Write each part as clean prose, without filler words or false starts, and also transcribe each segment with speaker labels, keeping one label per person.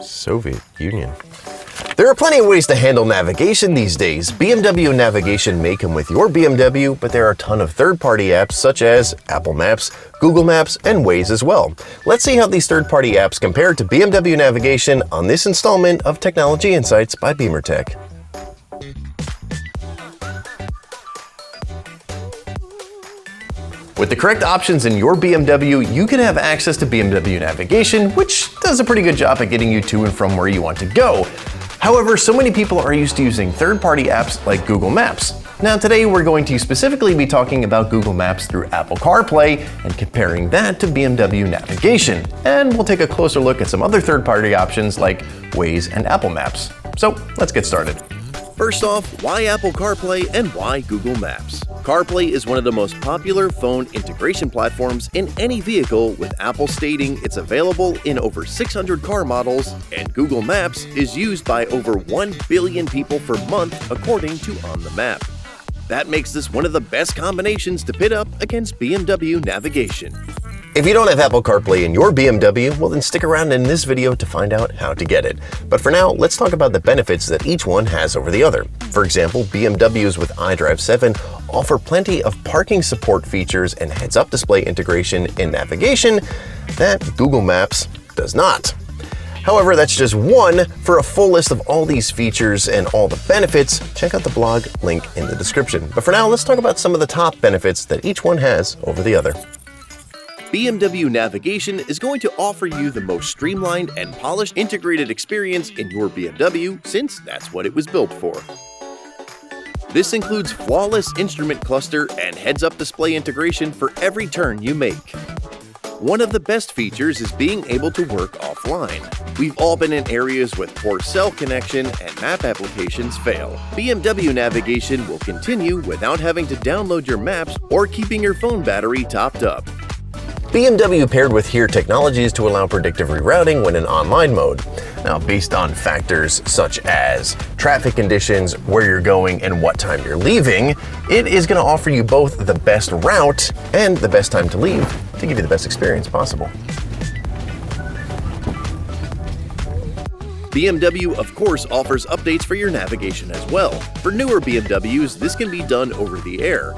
Speaker 1: Soviet Union. There are plenty of ways to handle navigation these days. BMW navigation may come with your BMW, but there are a ton of third-party apps such as Apple Maps, Google Maps, and Waze as well. Let's see how these third-party apps compare to BMW navigation on this installment of Technology Insights by BeamerTech. With the correct options in your BMW, you can have access to BMW navigation, which does a pretty good job at getting you to and from where you want to go. However, so many people are used to using third-party apps like Google Maps. Now today we're going to specifically be talking about Google Maps through Apple CarPlay and comparing that to BMW navigation. And we'll take a closer look at some other third-party options like Waze and Apple Maps. So let's get started.
Speaker 2: First off, why Apple CarPlay and why Google Maps? CarPlay is one of the most popular phone integration platforms in any vehicle, with Apple stating it's available in over 600 car models, and Google Maps is used by over 1 billion people per month according to On the Map. That makes this one of the best combinations to pit up against BMW navigation.
Speaker 1: If you don't have Apple CarPlay in your BMW, well then stick around in this video to find out how to get it. But for now, let's talk about the benefits that each one has over the other. For example, BMWs with iDrive 7 offer plenty of parking support features and heads-up display integration in navigation that Google Maps does not. However, that's just one. For a full list of all these features and all the benefits, check out the blog link in the description. But for now, let's talk about some of the top benefits that each one has over the other.
Speaker 2: BMW navigation is going to offer you the most streamlined and polished integrated experience in your BMW, since that's what it was built for. This includes flawless instrument cluster and heads-up display integration for every turn you make. One of the best features is being able to work offline. We've all been in areas with poor cell connection and map applications fail. BMW navigation will continue without having to download your maps or keeping your phone battery topped up.
Speaker 1: BMW paired with HERE technologies to allow predictive rerouting when in online mode. Now, based on factors such as traffic conditions, where you're going, and what time you're leaving, it is going to offer you both the best route and the best time to leave to give you the best experience possible.
Speaker 2: BMW, of course, offers updates for your navigation as well. For newer BMWs, this can be done over the air.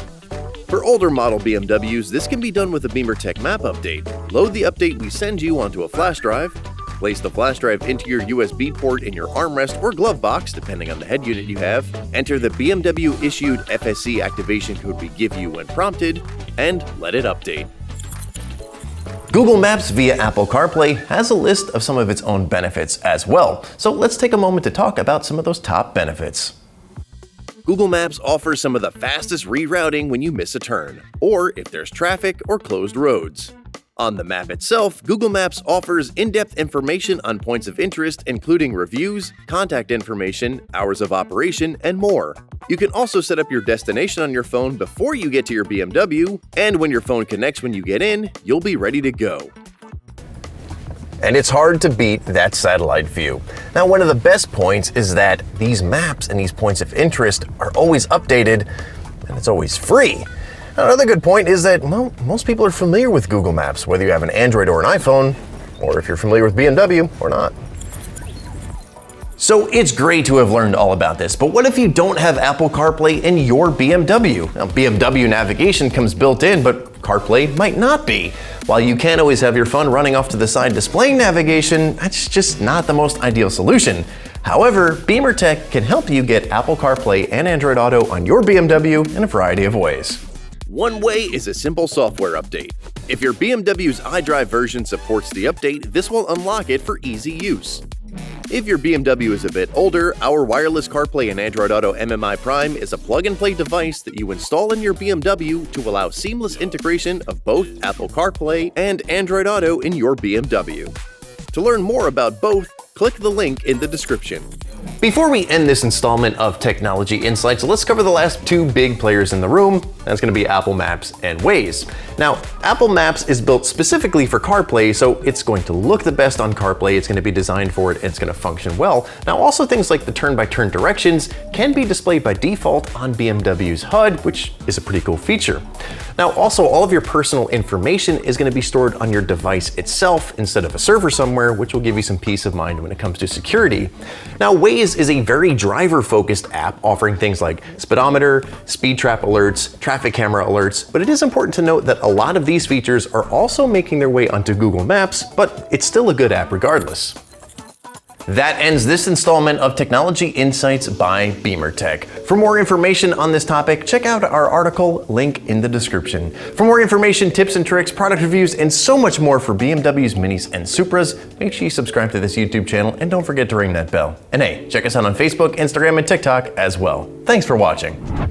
Speaker 2: For older model BMWs, this can be done with a BeamerTech Map update. Load the update we send you onto a flash drive, place the flash drive into your USB port in your armrest or glove box, depending on the head unit you have, enter the BMW-issued FSC activation code we give you when prompted, and let it update.
Speaker 1: Google Maps via Apple CarPlay has a list of some of its own benefits as well. So let's take a moment to talk about some of those top benefits.
Speaker 2: Google Maps offers some of the fastest rerouting when you miss a turn, or if there's traffic or closed roads. On the map itself, Google Maps offers in-depth information on points of interest, including reviews, contact information, hours of operation, and more. You can also set up your destination on your phone before you get to your BMW, and when your phone connects when you get in, you'll be ready to go.
Speaker 1: And it's hard to beat that satellite view. Now, one of the best points is that these maps and these points of interest are always updated, and it's always free. Another good point is that, well, most people are familiar with Google Maps, whether you have an Android or an iPhone, or if you're familiar with BMW or not. So it's great to have learned all about this, but what if you don't have Apple CarPlay in your BMW? Now, BMW navigation comes built in, but CarPlay might not be. While you can always have your phone running off to the side displaying navigation, that's just not the most ideal solution. However, BeamerTech can help you get Apple CarPlay and Android Auto on your BMW in a variety of ways.
Speaker 2: One way is a simple software update. If your BMW's iDrive version supports the update, this will unlock it for easy use. If your BMW is a bit older, our wireless CarPlay and Android Auto MMI Prime is a plug-and-play device that you install in your BMW to allow seamless integration of both Apple CarPlay and Android Auto in your BMW. To learn more about both, click the link in the description.
Speaker 1: Before we end this installment of Technology Insights, let's cover the last two big players in the room, That's going to be Apple Maps and Waze. Now, Apple Maps is built specifically for CarPlay, so it's going to look the best on CarPlay, it's going to be designed for it, and it's going to function well. Now, also things like the turn-by-turn directions can be displayed by default on BMW's HUD, which is a pretty cool feature. Now, also all of your personal information is going to be stored on your device itself instead of a server somewhere, which will give you some peace of mind when it comes to security. Now, Waze is a very driver-focused app offering things like speedometer, speed trap alerts, traffic camera alerts, but it is important to note that a lot of these features are also making their way onto Google Maps, but it's still a good app regardless. That ends this installment of Technology Insights by Beamer Tech. For more information on this topic, check out our article, link in the description. For more information, tips and tricks, product reviews, and so much more for BMWs, Minis, and Supras, make sure you subscribe to this YouTube channel and don't forget to ring that bell. And hey, check us out on Facebook, Instagram, and TikTok as well. Thanks for watching.